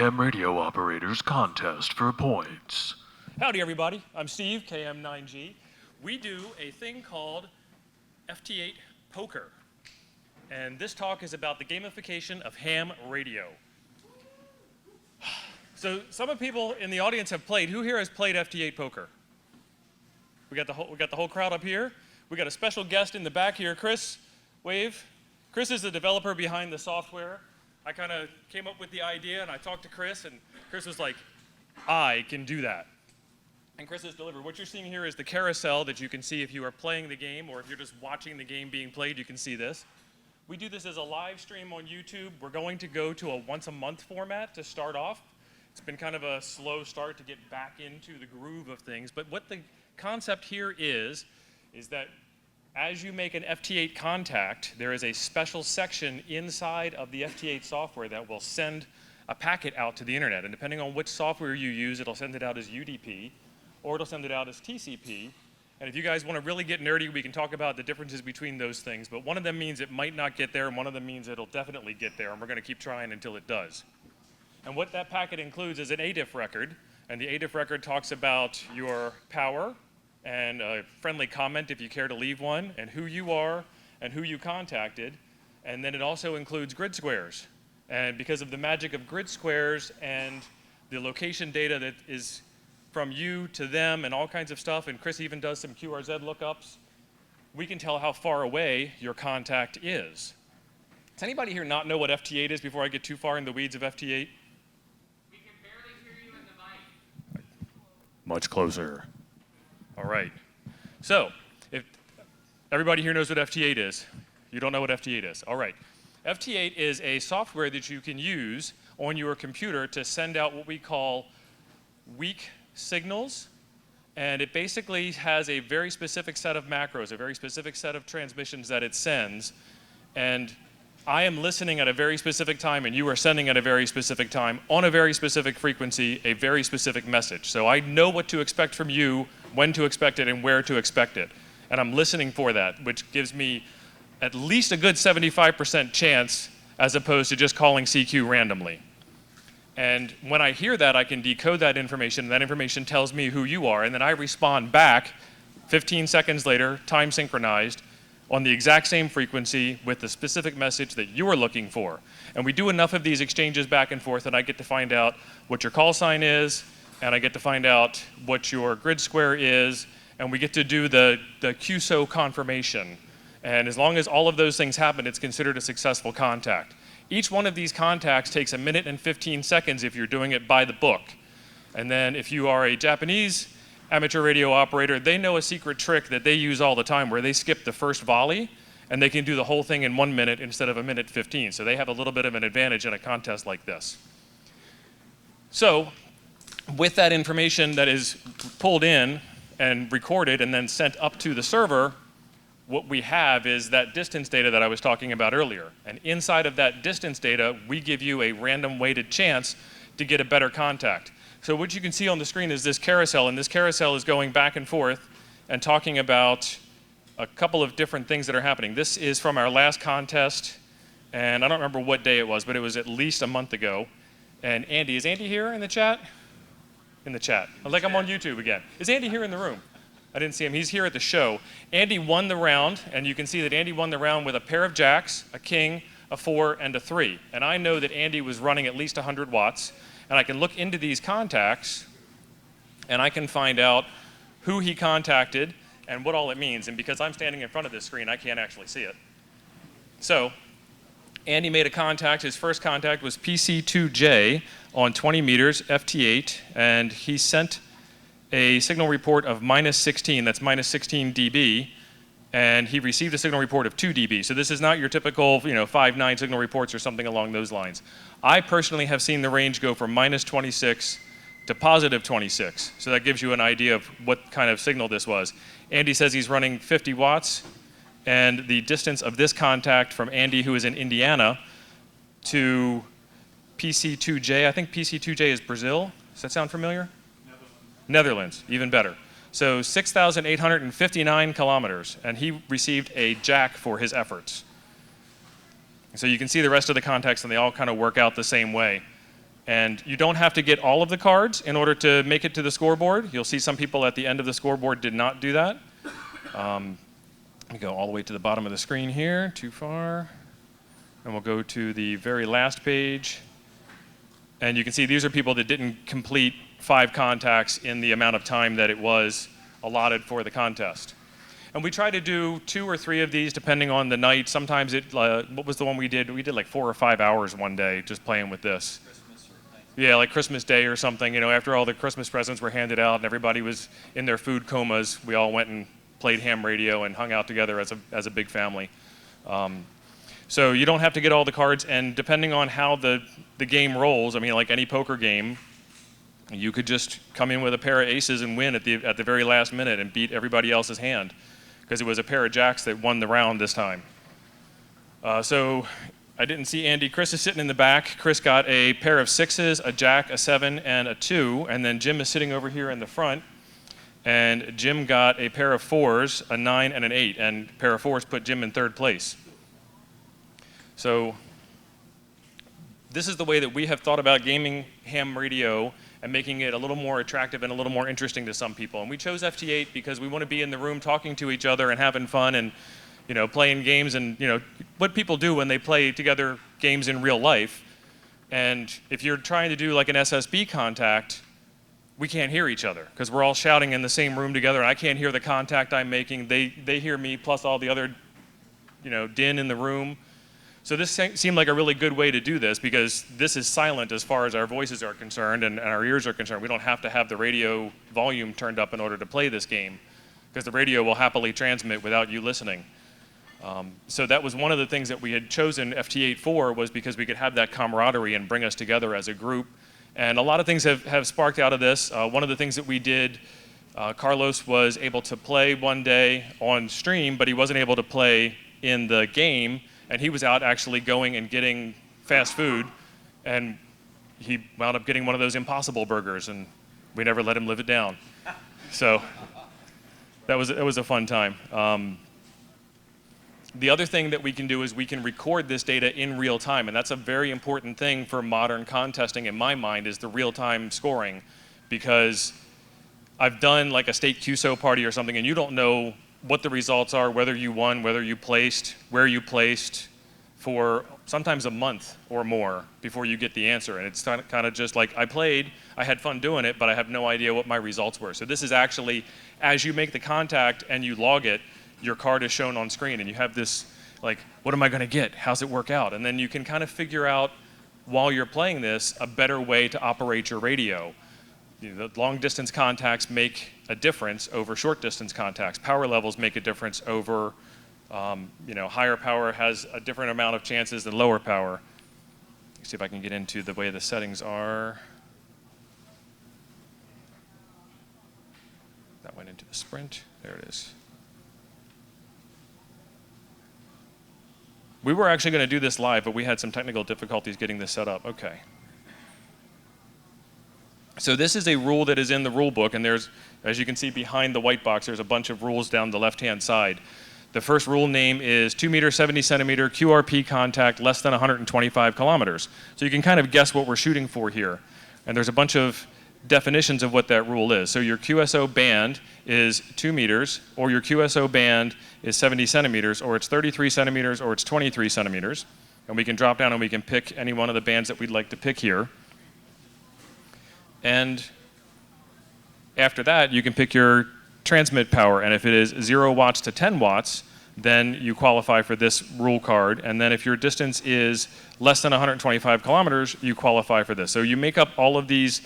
Ham radio operators contest for points. Howdy everybody, I'm Steve, KM9G. We do a thing called FT8 Poker. And this talk is about the gamification of ham radio. So some of the people in the audience have played. Who here has played FT8 Poker? We got the whole crowd up here. We got a special guest in the back here, Chris. Wave. Chris is the developer behind the software. I kind of came up with the idea and I talked to Chris and Chris was like, I can do that. And Chris has delivered. What you're seeing here is the carousel that you can see if you are playing the game, or if you're just watching the game being played, you can see this. We do this as a live stream on YouTube. We're going to go to a once-a-month format to start off. It's been kind of a slow start to get back into the groove of things. But what the concept here is that as you make an FT8 contact, there is a special section inside of the FT8 software that will send a packet out to the internet. And depending on which software you use, it'll send it out as UDP, or it'll send it out as TCP. And if you guys want to really get nerdy, we can talk about the differences between those things. But one of them means it might not get there, and one of them means it'll definitely get there, and we're going to keep trying until it does. And what that packet includes is an ADIF record, and the ADIF record talks about your power, and a friendly comment if you care to leave one, and who you are, and who you contacted. And then it also includes grid squares. And because of the magic of grid squares and the location data that is from you to them and all kinds of stuff, and Chris even does some QRZ lookups, we can tell how far away your contact is. Does anybody here not know what FT8 is before I get too far in the weeds of FT8? We can barely hear you in the mic. Much closer. All right. So, if everybody here knows what FT8 is, you don't know what FT8 is. All right. FT8 is a software that you can use on your computer to send out what we call weak signals. And it basically has a very specific set of macros, a very specific set of transmissions that it sends. And I am listening at a very specific time, and you are sending at a very specific time, on a very specific frequency, a very specific message. So I know what to expect from you, when to expect it, and where to expect it. And I'm listening for that, which gives me at least a good 75% chance as opposed to just calling CQ randomly. And when I hear that, I can decode that information, and that information tells me who you are, and then I respond back 15 seconds later, time synchronized, on the exact same frequency with the specific message that you are looking for. And we do enough of these exchanges back and forth that I get to find out what your call sign is, and I get to find out what your grid square is, and we get to do the QSO confirmation. And as long as all of those things happen, it's considered a successful contact. Each one of these contacts takes 1 minute and 15 seconds if you're doing it by the book. And then if you are a Japanese amateur radio operator, they know a secret trick that they use all the time where they skip the first volley and they can do the whole thing in 1 minute instead of 1 minute 15. So they have a little bit of an advantage in a contest like this. So with that information that is pulled in and recorded and then sent up to the server, what we have is that distance data that I was talking about earlier. And inside of that distance data, we give you a random weighted chance to get a better contact. So what you can see on the screen is this carousel, and this carousel is going back and forth and talking about a couple of different things that are happening. This is from our last contest, and I don't remember what day it was, but it was at least a month ago. And Andy, is Andy here in the chat? In the chat. Like I'm on YouTube again. Is Andy here in the room? I didn't see him. He's here at the show. Andy won the round, and you can see that Andy won the round with a pair of jacks, a king, a 4, and a 3. And I know that Andy was running at least 100 watts, and I can look into these contacts, and I can find out who he contacted and what all it means. And because I'm standing in front of this screen, I can't actually see it. So Andy made a contact. His first contact was PC2J on 20 meters, FT8, and he sent a signal report of -16, that's -16 dB, and he received a signal report of 2 dB. So this is not your typical 5-9 signal reports or something along those lines. I personally have seen the range go from -26 to +26. So that gives you an idea of what kind of signal this was. Andy says he's running 50 watts, and the distance of this contact from Andy, who is in Indiana, to PC2J, I think PC2J is Brazil. Does that sound familiar? Netherlands, even better. So 6,859 kilometers, and he received a jack for his efforts. So you can see the rest of the contacts, and they all kind of work out the same way. And you don't have to get all of the cards in order to make it to the scoreboard. You'll see some people at the end of the scoreboard did not do that. Let me go all the way to the bottom of the screen here, too far. And we'll go to the very last page. And you can see these are people that didn't complete 5 contacts in the amount of time that it was allotted for the contest. And we try to do 2 or 3 of these depending on the night. Sometimes what was the one we did? We did like 4 or 5 hours one day just playing with this. Yeah, like Christmas Day or something. You know, after all the Christmas presents were handed out and everybody was in their food comas, we all went and played ham radio and hung out together as a big family. So you don't have to get all the cards, and depending on how the game rolls, I mean, like any poker game, you could just come in with a pair of aces and win at the very last minute and beat everybody else's hand, because it was a pair of jacks that won the round this time. So I didn't see Andy. Chris is sitting in the back. Chris got a pair of 6s, a jack, a 7, and a 2, and then Jim is sitting over here in the front. And Jim got a pair of 4s, a 9, and an 8, and a pair of 4s put Jim in 3rd place. So this is the way that we have thought about gaming ham radio and making it a little more attractive and a little more interesting to some people. And we chose FT8 because we want to be in the room talking to each other and having fun and, you know, playing games and, you know, what people do when they play together games in real life. And if you're trying to do like an SSB contact, we can't hear each other because we're all shouting in the same room together, and I can't hear the contact I'm making. They hear me plus all the other, you know, din in the room. So this seemed like a really good way to do this because this is silent as far as our voices are concerned and our ears are concerned. We don't have to have the radio volume turned up in order to play this game because the radio will happily transmit without you listening. So that was one of the things that we had chosen FT8 for, was because we could have that camaraderie and bring us together as a group. And a lot of things have sparked out of this. One of the things that we did, Carlos was able to play one day on stream, but he wasn't able to play in the game, and he was out actually going and getting fast food, and he wound up getting one of those Impossible burgers, and we never let him live it down. So that was a fun time. The other thing that we can do is we can record this data in real time, and that's a very important thing for modern contesting in my mind, is the real-time scoring, because I've done like a state QSO party or something, and you don't know what the results are, whether you won, whether you placed, where you placed, for sometimes a month or more before you get the answer. And it's kind of just like, I played, I had fun doing it, but I have no idea what my results were. So this is actually, as you make the contact and you log it, your card is shown on screen, and you have this, like, what am I going to get? How's it work out? And then you can kind of figure out, while you're playing this, a better way to operate your radio. You know, the long-distance contacts make a difference over short-distance contacts. Power levels make a difference over, you know, higher power has a different amount of chances than lower power. Let's see if I can get into the way the settings are. That went into the sprint. There it is. We were actually going to do this live, but we had some technical difficulties getting this set up. Okay. So this is a rule that is in the rule book, and there's, as you can see behind the white box, there's a bunch of rules down the left-hand side. The first rule name is 2 meter, 70 centimeter QRP contact less than 125 kilometers. So you can kind of guess what we're shooting for here. And there's a bunch of definitions of what that rule is. So your QSO band is 2 meters, or your QSO band is 70 centimeters, or it's 33 centimeters, or it's 23 centimeters. And we can drop down and we can pick any one of the bands that we'd like to pick here. And after that, you can pick your transmit power. And if it is 0 watts to 10 watts, then you qualify for this rule card. And then if your distance is less than 125 kilometers, you qualify for this. So you make up all of these,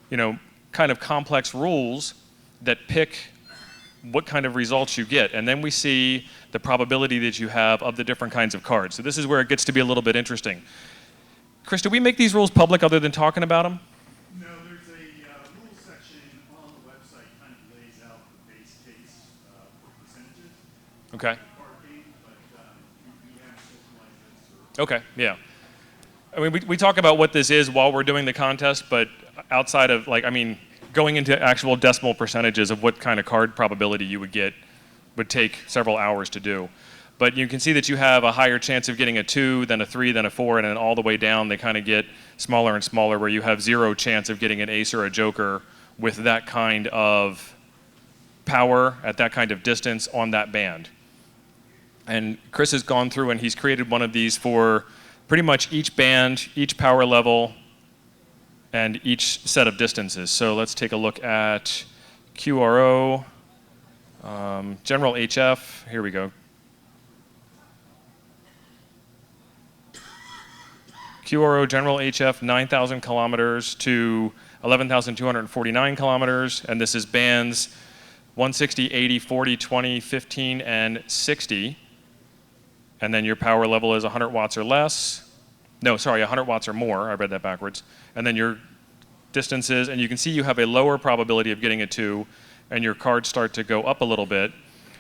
you know, kind of complex rules that pick what kind of results you get. And then we see the probability that you have of the different kinds of cards. So this is where it gets to be a little bit interesting. Chris, do we make these rules public other than talking about them? No, there's a rules section on the website kind of lays out the base case for percentages. Okay. Card game, but we haven't socialized this. Okay, yeah. I mean, we talk about what this is while we're doing the contest, but outside of, like, I mean, going into actual decimal percentages of what kind of card probability you would get would take several hours to do. But you can see that you have a higher chance of getting a 2, then a 3, then a 4, and then all the way down they kind of get smaller and smaller, where you have 0 chance of getting an ace or a joker with that kind of power at that kind of distance on that band. And Chris has gone through and he's created one of these for pretty much each band, each power level, and each set of distances. So let's take a look at QRO, general HF, here we go. QRO general HF 9,000 kilometers to 11,249 kilometers, and this is bands 160, 80, 40, 20, 15, and 60. And then your power level is 100 watts or less. No, sorry, 100 watts or more. I read that backwards. And then your distances, and you can see you have a lower probability of getting a 2, and your cards start to go up a little bit.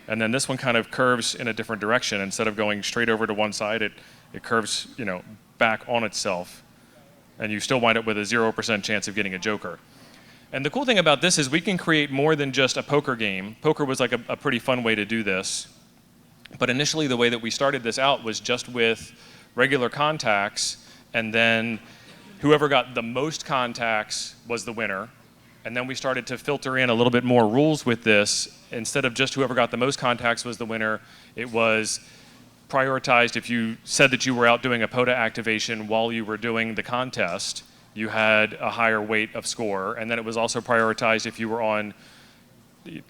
And then this one kind of curves in a different direction. Instead of going straight over to one side, it curves, back on itself. And you still wind up with a 0% chance of getting a joker. And the cool thing about this is we can create more than just a poker game. Poker was like a pretty fun way to do this. But initially the way that we started this out was just with regular contacts, and then whoever got the most contacts was the winner. And then we started to filter in a little bit more rules with this. Instead of just whoever got the most contacts was the winner, it was prioritized if you said that you were out doing a POTA activation while you were doing the contest, you had a higher weight of score. And then it was also prioritized if you were on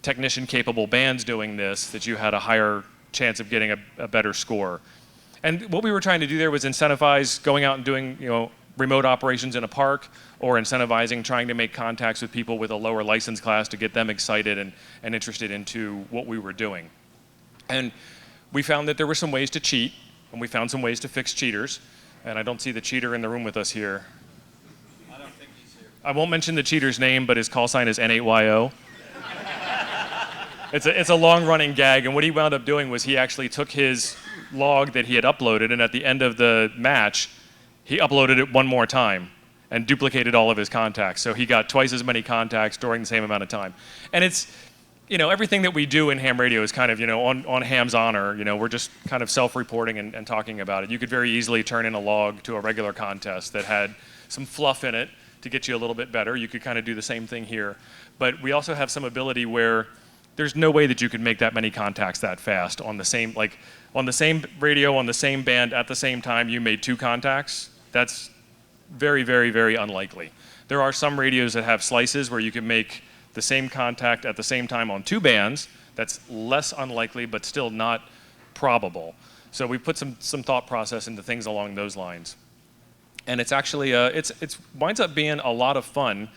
technician-capable bands doing this, that you had a higher chance of getting a better score. And what we were trying to do there was incentivize going out and doing remote operations in a park, or incentivizing trying to make contacts with people with a lower license class to get them excited and interested into what we were doing. And we found that there were some ways to cheat, and we found some ways to fix cheaters. And I don't see the cheater in the room with us here. I don't think he's here. I won't mention the cheater's name, but his call sign is N8YO. It's a long-running gag, and what he wound up doing was he actually took his log that he had uploaded, and at the end of the match, he uploaded it one more time and duplicated all of his contacts. So he got twice as many contacts during the same amount of time. And it's, everything that we do in ham radio is kind of, on ham's honor. We're just kind of self-reporting and talking about it. You could very easily turn in a log to a regular contest that had some fluff in it to get you a little bit better. You could kind of do the same thing here. But we also have some ability where there's no way that you could make that many contacts that fast on the same, on the same radio, on the same band, at the same time you made 2 contacts. That's very, very, very unlikely. There are some radios that have slices where you can make the same contact at the same time on 2 bands. That's less unlikely, but still not probable. So we put some thought process into things along those lines. And it's actually, it's winds up being a lot of fun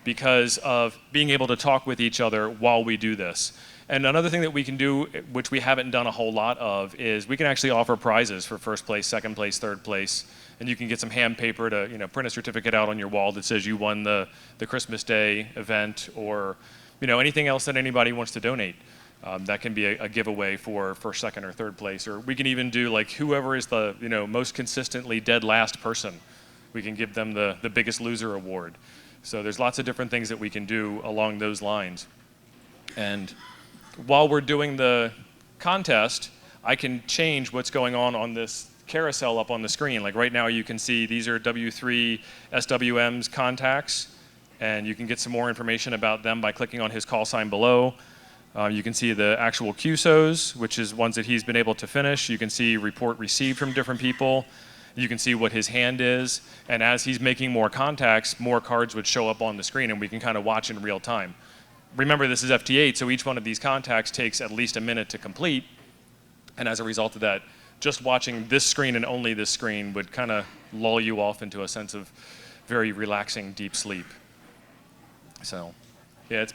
because of being able to talk with each other while we do this. And another thing that we can do, which we haven't done a whole lot of, is we can actually offer prizes for first place, second place, third place. And you can get some ham paper to print a certificate out on your wall that says you won the Christmas Day event, or anything else that anybody wants to donate. That can be a giveaway for first, second, or third place. Or we can even do whoever is the most consistently dead last person. We can give them the biggest loser award. So there's lots of different things that we can do along those lines. And while we're doing the contest, I can change what's going on this carousel up on the screen. Like right now you can see these are W3 SWM's contacts, and you can get some more information about them by clicking on his call sign below. You can see the actual QSOs, which is ones that he's been able to finish. You can see report received from different people. You can see what his hand is, and as he's making more contacts, more cards would show up on the screen, and we can kind of watch in real time. Remember, this is FT8, so each one of these contacts takes at least a minute to complete, and as a result of that, just watching this screen and only this screen would kind of lull you off into a sense of very relaxing, deep sleep. So, yeah, it's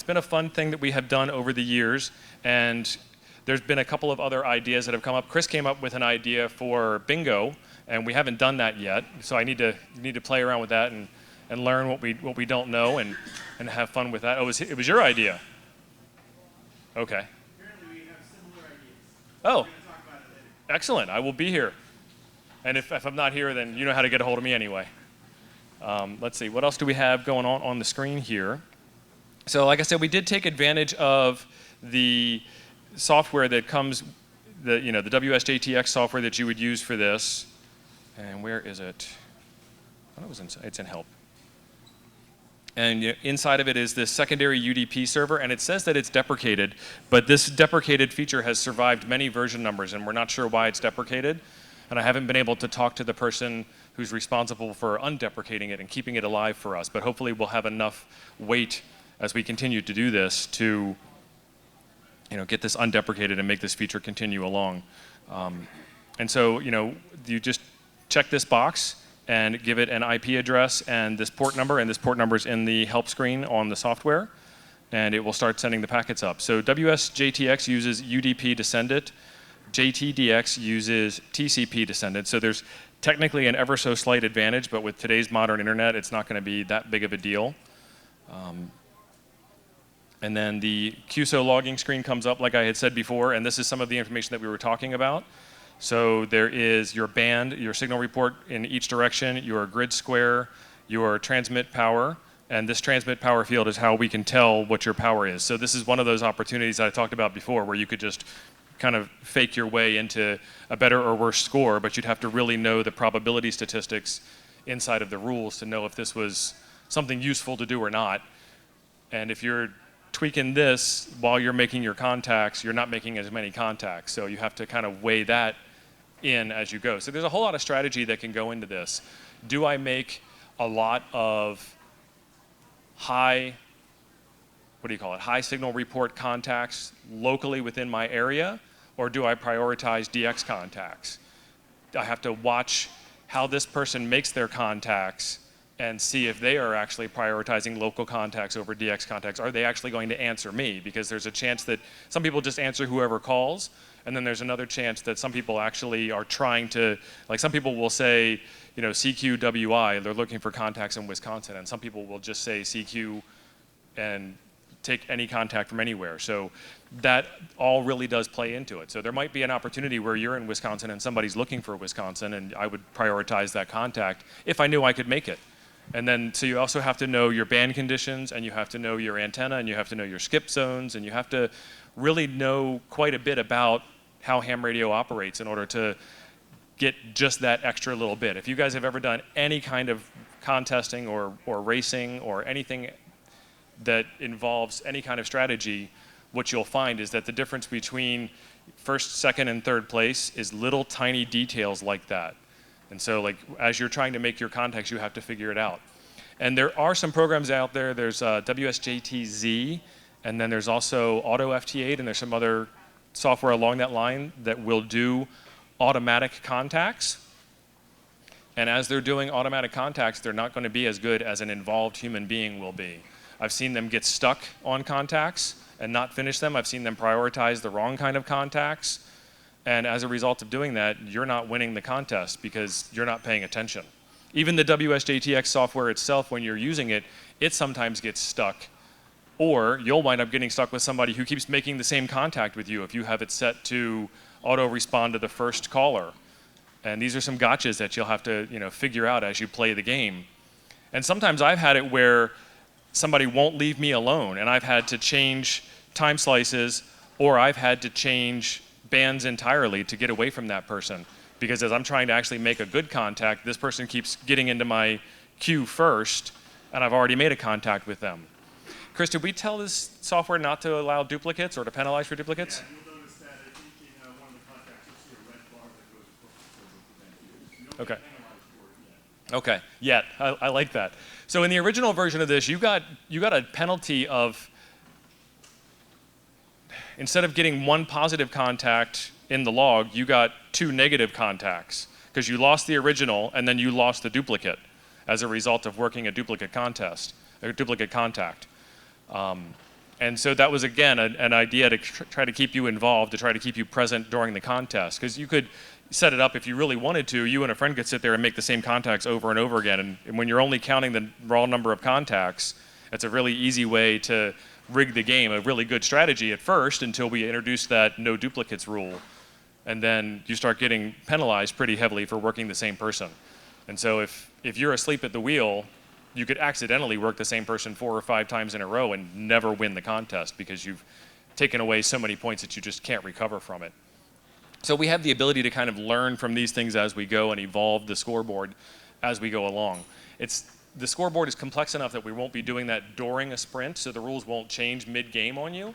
been a fun thing that we have done over the years, and there's been a couple of other ideas that have come up. Chris came up with an idea for bingo, and we haven't done that yet. So I need to play around with that and learn what we don't know and have fun with that. Oh, it was your idea. Okay. Apparently we have similar ideas. Oh, We're going to talk about it later. excellent. I will be here. And if I'm not here, then you know how to get a hold of me anyway. Let's see, what else do we have going on the screen here? So like I said, we did take advantage of the software that comes the WSJTX software that you would use for this. And where is it? Oh, it's in help. And inside of it is this secondary UDP server, and it says that it's deprecated, but this deprecated feature has survived many version numbers, and we're not sure why it's deprecated. And I haven't been able to talk to the person who's responsible for undeprecating it and keeping it alive for us, but hopefully we'll have enough weight as we continue to do this to get this undeprecated and make this feature continue along. And so you just check this box and give it an IP address and this port number is in the help screen on the software, and it will start sending the packets up. So WSJTX uses UDP to send it. JTDX uses TCP to send it. So there's technically an ever so slight advantage, but with today's modern internet, it's not going to be that big of a deal. And then the QSO logging screen comes up, like I had said before, and this is some of the information that we were talking about. So there is your band, your signal report in each direction, your grid square, your transmit power, and this transmit power field is how we can tell what your power is. So this is one of those opportunities that I talked about before where you could just kind of fake your way into a better or worse score, but you'd have to really know the probability statistics inside of the rules to know if this was something useful to do or not. And if you're tweaking this while you're making your contacts, you're not making as many contacts. So you have to kind of weigh that in as you go. So there's a whole lot of strategy that can go into this. Do I make a lot of high signal report contacts locally within my area, or do I prioritize DX contacts? I have to watch how this person makes their contacts and see if they are actually prioritizing local contacts over DX contacts. Are they actually going to answer me? Because there's a chance that some people just answer whoever calls, and then there's another chance that some people actually are trying to, like some people will say, CQWI, they're looking for contacts in Wisconsin, and some people will just say CQ and take any contact from anywhere. So that all really does play into it. So there might be an opportunity where you're in Wisconsin and somebody's looking for Wisconsin, and I would prioritize that contact if I knew I could make it. And then, so you also have to know your band conditions, and you have to know your antenna, and you have to know your skip zones, and you have to really know quite a bit about how ham radio operates in order to get just that extra little bit. If you guys have ever done any kind of contesting or racing or anything that involves any kind of strategy, what you'll find is that the difference between first, second, and third place is little tiny details like that. And so as you're trying to make your contacts, you have to figure it out. And there are some programs out there. There's WSJTZ, and then there's also Auto FT8, and there's some other software along that line that will do automatic contacts. And as they're doing automatic contacts, they're not going to be as good as an involved human being will be. I've seen them get stuck on contacts and not finish them. I've seen them prioritize the wrong kind of contacts. And as a result of doing that, you're not winning the contest because you're not paying attention. Even the WSJTX software itself, when you're using it, it sometimes gets stuck. Or you'll wind up getting stuck with somebody who keeps making the same contact with you if you have it set to auto-respond to the first caller. And these are some gotchas that you'll have to figure out as you play the game. And sometimes I've had it where somebody won't leave me alone, and I've had to change time slices, or I've had to change bands entirely to get away from that person, because as I'm trying to actually make a good contact, this person keeps getting into my queue first, and I've already made a contact with them. Chris, did we tell this software not to allow duplicates or to penalize for duplicates? Yeah, you'll notice that I think in one of the contacts you'll see a red bar that goes across the prevent use. Okay. Okay, yet. I like that. So in the original version of this, you got a penalty of, instead of getting one positive contact in the log, you got 2 negative contacts because you lost the original and then you lost the duplicate as a result of working a duplicate contest, a duplicate contact. And so that was, again, an idea to try to keep you involved, to try to keep you present during the contest. Because you could set it up if you really wanted to. You and a friend could sit there and make the same contacts over and over again. And when you're only counting the raw number of contacts, it's a really easy way to rig the game, a really good strategy at first until we introduce that no duplicates rule. And then you start getting penalized pretty heavily for working the same person. And so if you're asleep at the wheel, you could accidentally work the same person 4 or 5 times in a row and never win the contest because you've taken away so many points that you just can't recover from it. So we have the ability to kind of learn from these things as we go and evolve the scoreboard as we go along. The scoreboard is complex enough that we won't be doing that during a sprint, so the rules won't change mid-game on you.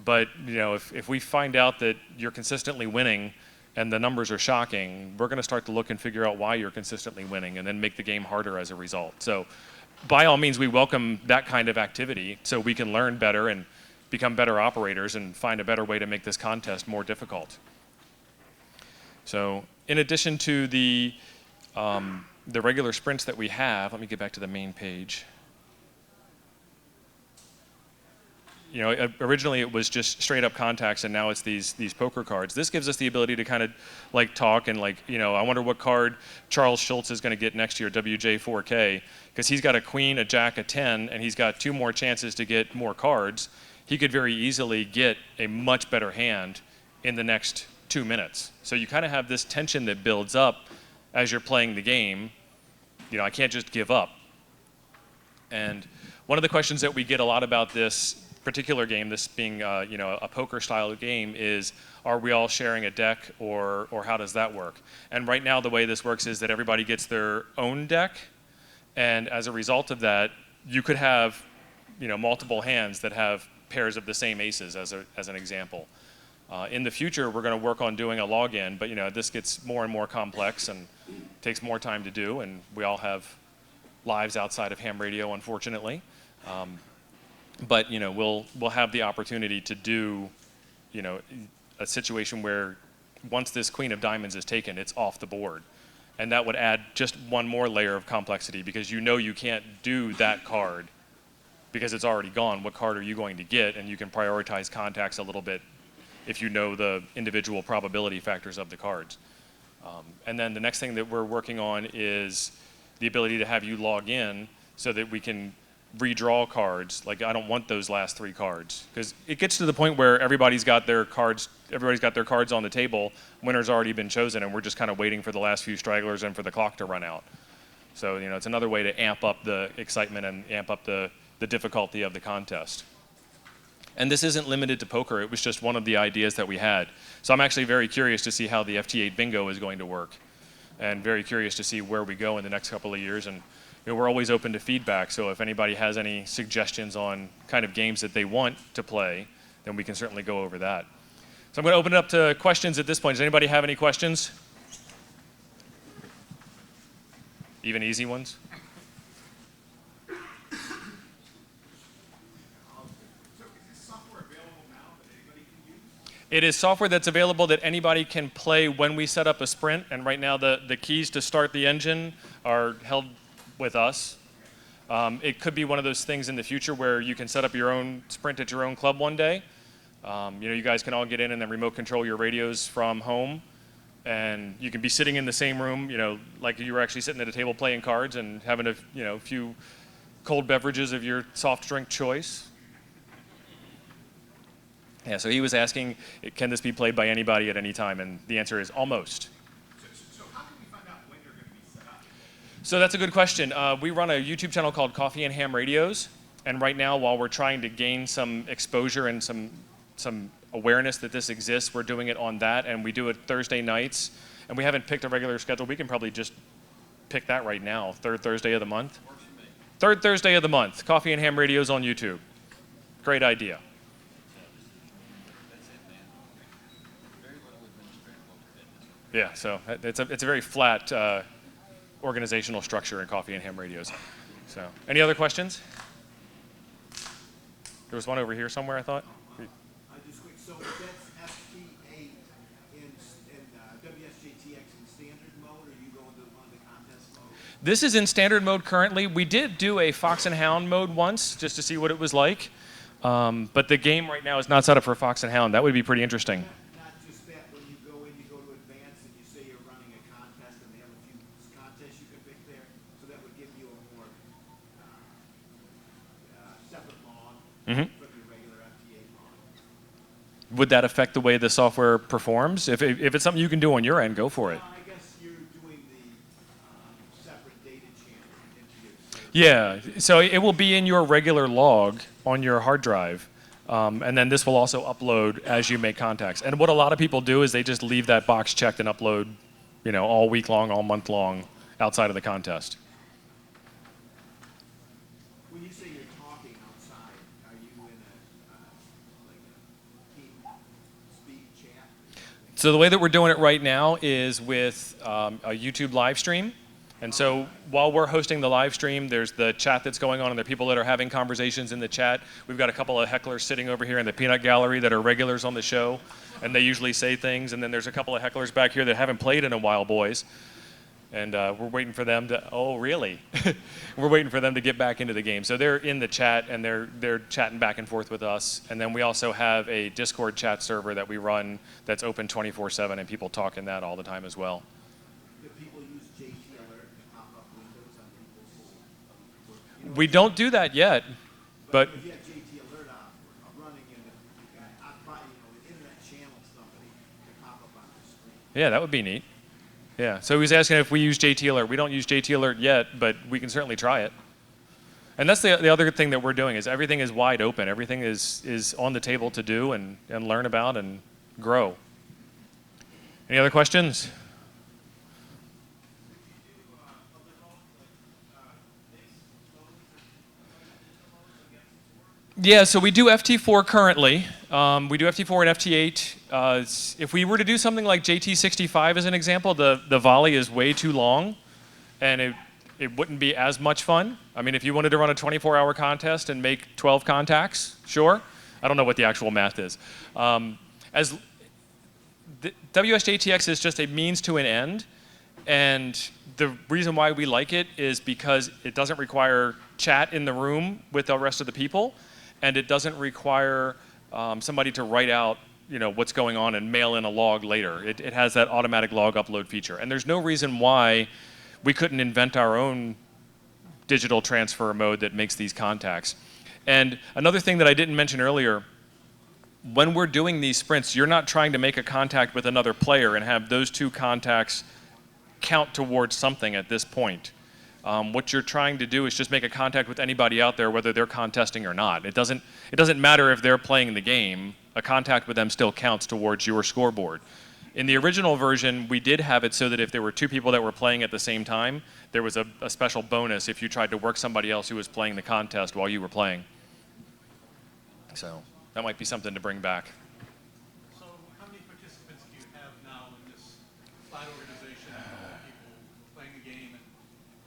But if we find out that you're consistently winning and the numbers are shocking, we're going to start to look and figure out why you're consistently winning and then make the game harder as a result. So by all means, we welcome that kind of activity so we can learn better and become better operators and find a better way to make this contest more difficult. So in addition to the regular sprints that we have, let me get back to the main page. Originally it was just straight up contacts, and now it's these poker cards. This gives us the ability to kind of talk and I wonder what card Charles Schultz is going to get next year, WJ4K, because he's got a queen, a jack, a 10, and he's got 2 more chances to get more cards. He could very easily get a much better hand in the next 2 minutes. So you kind of have this tension that builds up as you're playing the game. I can't just give up. And one of the questions that we get a lot about this particular game, this being a poker style game, is are we all sharing a deck or how does that work? And right now the way this works is that everybody gets their own deck, and as a result of that you could have multiple hands that have pairs of the same aces as an example. In the future we're going to work on doing a login, but this gets more and more complex and takes more time to do, and we all have lives outside of ham radio, unfortunately. But we'll have the opportunity to do a situation where once this queen of diamonds is taken, it's off the board, and that would add just one more layer of complexity, because you can't do that card because it's already gone. What card are you going to get? And you can prioritize contacts a little bit if you know the individual probability factors of the cards. And then the next thing that we're working on is the ability to have you log in so that we can redraw cards. I don't want those last 3 cards, because it gets to the point where everybody's got their cards on the table, winner's already been chosen, and we're just kind of waiting for the last few stragglers and for the clock to run out. So it's another way to amp up the excitement and amp up the difficulty of the contest. And this isn't limited to poker, it was just one of the ideas that we had. So I'm actually very curious to see how the FT8 bingo is going to work, and very curious to see where we go in the next couple of years. And we're always open to feedback, so if anybody has any suggestions on kind of games that they want to play, then we can certainly go over that. So I'm going to open it up to questions at this point. Does anybody have any questions? Even easy ones? It is software that's available that anybody can play when we set up a sprint, and right now the keys to start the engine are held with us. It could be one of those things in the future where you can set up your own sprint at your own club one day. You guys can all get in and then remote control your radios from home, and you can be sitting in the same room, like you were actually sitting at a table playing cards and having a few cold beverages of your soft drink choice. Yeah, so he was asking, can this be played by anybody at any time? And the answer is almost. So how can we find out when you're going to be set up? So that's a good question. We run a YouTube channel called Coffee and Ham Radios, and right now, while we're trying to gain some exposure and some awareness that this exists, we're doing it on that, and we do it Thursday nights. And we haven't picked a regular schedule. We can probably just pick that right now, 3rd Thursday of the month. 3rd Thursday of the month, Coffee and Ham Radios on YouTube. Great idea. Yeah, so it's a very flat organizational structure in Coffee and Ham Radios. So, any other questions? There was one over here somewhere, I thought. So that's FT8 in WSJTX in standard mode, or you go into one of the contest mode? This is in standard mode currently. We did do a Fox and Hound mode once, just to see what it was like. But the game right now is not set up for Fox and Hound. That would be pretty interesting. Not just that, when you go to advance and you say you're running a contest and they have a few contests you can pick there, so that would give you a more separate log from your regular FT8 log. Would that affect the way the software performs? If it's something you can do on your end, go for it. I guess you're doing the separate data channel into your Yeah, so it will be in your regular log on your hard drive, And then this will also upload as you make contacts. And what a lot of people do is they just leave that box checked and upload, all week long, all month long, outside of the contest. When you say you're talking outside, are you in like a team speak chat? So the way that we're doing it right now is with a YouTube live stream. And so while we're hosting the live stream, there's the chat that's going on, and there are people that are having conversations in the chat. We've got a couple of hecklers sitting over here in the peanut gallery that are regulars on the show, and they usually say things. And then there's a couple of hecklers back here that haven't played in a while, boys. And we're waiting for them to, oh, really? We're waiting for them to get back into the game. So they're in the chat, and they're chatting back and forth with us. And then we also have a Discord chat server that we run that's open 24/7, and people talk in that all the time as well. Do people use JT Alert to pop up windows on people's? We don't do that yet, but If you have JT Alert running in the internet channel somebody to pop up on the screen. yeah, that would be neat. Yeah, so he was asking if we use JT Alert. We don't use JT Alert yet, but we can certainly try it. And that's the other thing that we're doing is everything is wide open. Everything is on the table to do and learn about and grow. Any other questions? Yeah, so we do FT4 currently. We do FT4 and FT8. If we were to do something like JT65 as an example, the volley is way too long, and it wouldn't be as much fun. I mean, if you wanted to run a 24-hour contest and make 12 contacts, sure. I don't know what the actual math is. As the WSJTX is just a means to an end, and the reason why we like it is because it doesn't require chat in the room with the rest of the people, and it doesn't require somebody to write out what's going on and mail in a log later. It has that automatic log upload feature. And there's no reason why we couldn't invent our own digital transfer mode that makes these contacts. And another thing that I didn't mention earlier, when we're doing these sprints, you're not trying to make a contact with another player and have those two contacts count towards something at this point. What you're trying to do is just make a contact with anybody out there, whether they're contesting or not. It doesn't matter if they're playing the game. A contact with them still counts towards your scoreboard. In the original version, we did have it so that if there were two people that were playing at the same time, there was a special bonus if you tried to work somebody else who was playing the contest while you were playing. So that might be something to bring back. So how many participants do you have now in this flat organization of people playing the game?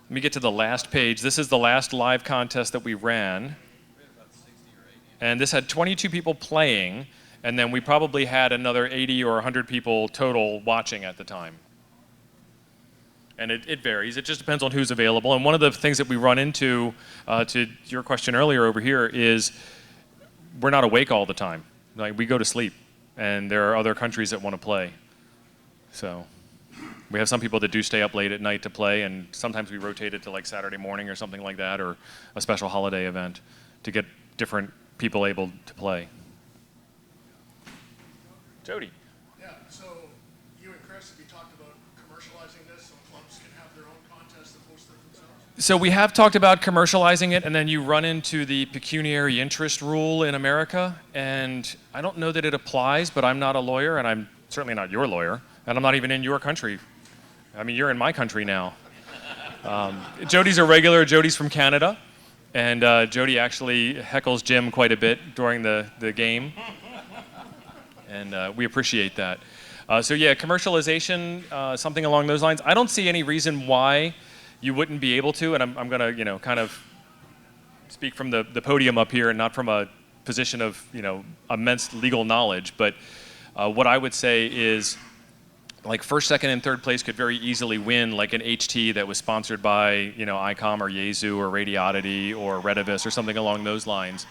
Let me get to the last page. This is the last live contest that we ran. And this had 22 people playing, and then we probably had another 80 or 100 people total watching at the time. And it varies. It just depends on who's available. And one of the things that we run into, to your question earlier over here, is we're not awake all the time. Like, we go to sleep, and there are other countries that want to play. So we have some people that do stay up late at night to play, and sometimes we rotate it to like Saturday morning or something like that, or a special holiday event to get different people able to play. Jody. Yeah, so you and Chris, have you talked about commercializing this so clubs can have their own contests and host them themselves? So we have talked about commercializing it, and then you run into the pecuniary interest rule in America, and I don't know that it applies, but I'm not a lawyer, and I'm certainly not your lawyer, and I'm not even in your country. I mean, you're in my country now. Jody's a regular. Jody's from Canada, and Jody actually heckles Jim quite a bit during the game, and we appreciate that. So yeah, commercialization, something along those lines. I don't see any reason why you wouldn't be able to, and I'm going to, kind of speak from the podium up here and not from a position of, immense legal knowledge, but what I would say is, like, first, second, and third place could very easily win like an HT that was sponsored by, ICOM or Yaesu or Radioddity or Redivis or something along those lines.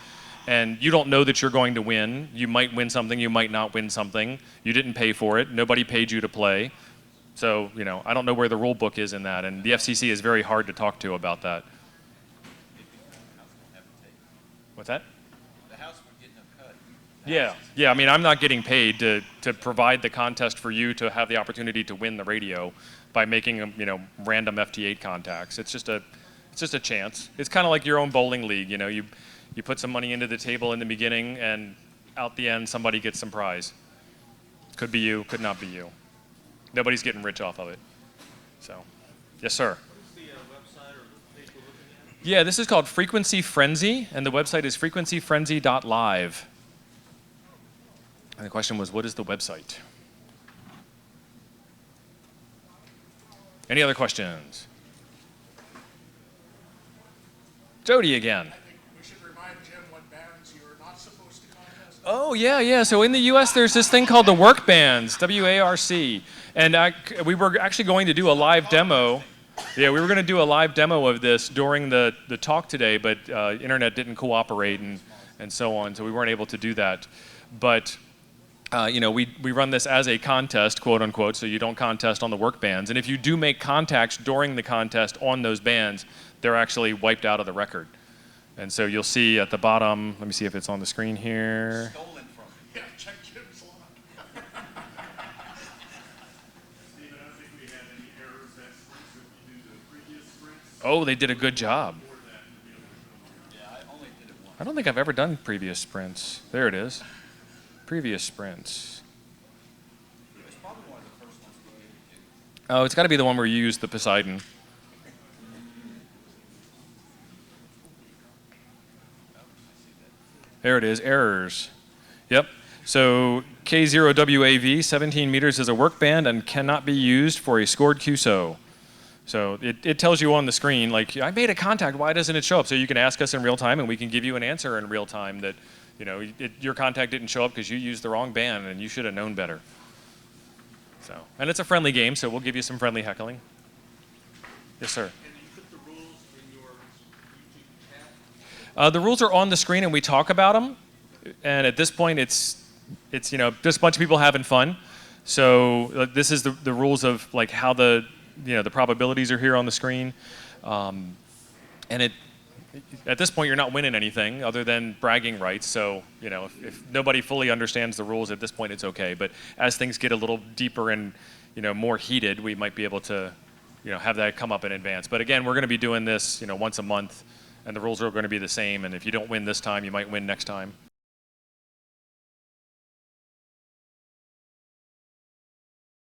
And you don't know that you're going to win. You might win something, you might not win something. You didn't pay for it. Nobody paid you to play. So, I don't know where the rule book is in that. And the FCC is very hard to talk to about that. What's that? The House would get no cut. Yeah. I mean, I'm not getting paid to provide the contest for you to have the opportunity to win the radio by making, random FT8 contacts. It's just a chance. It's kind of like your own bowling league. You You put some money into the table in the beginning, and out the end, somebody gets some prize. Could be you, could not be you. Nobody's getting rich off of it. So, yes, sir. What is the website or the page we're looking at? Yeah, this is called Frequency Frenzy, and the website is frequencyfrenzy.live. And the question was, what is the website? Any other questions? Jody again. We should remind Jim what bands you are not supposed to contest. Oh, yeah. So in the U.S., there's this thing called the work bands, WARC. And we were actually going to do a live demo. Yeah, we were going to do a live demo of this during the talk today, but internet didn't cooperate and so on, so we weren't able to do that. But we run this as a contest, quote unquote, so you don't contest on the work bands. And if you do make contacts during the contest on those bands, they're actually wiped out of the record. And so you'll see at the bottom, let me see if it's on the screen here. Stolen from you. Yeah, check Jim's log. Stephen, I don't think we had any errors that sprints if you do the previous sprints. Oh, they did a good job. Before that, you'll be able to show them. Yeah, I only did it once. I don't think I've ever done previous sprints. There it is. Previous sprints. It was probably one of the first ones we did. Oh, it's got to be the one where you used the Poseidon. There it is, errors. Yep. So K0WAV, 17 meters is a work band and cannot be used for a scored QSO. So it tells you on the screen, like, I made a contact, why doesn't it show up? So you can ask us in real time and we can give you an answer in real time that, your contact didn't show up because you used the wrong band and you should have known better. So, and it's a friendly game, so we'll give you some friendly heckling. Yes, sir. And you put the rules in your YouTube chat? The rules are on the screen and we talk about them. And at this point, it's just a bunch of people having fun. So this is the rules of like how the probabilities are here on the screen. And at this point, you're not winning anything other than bragging rights. So, if nobody fully understands the rules at this point, it's okay. But as things get a little deeper and, more heated, we might be able to, have that come up in advance. But again, we're going to be doing this, once a month, and the rules are going to be the same. And if you don't win this time, you might win next time.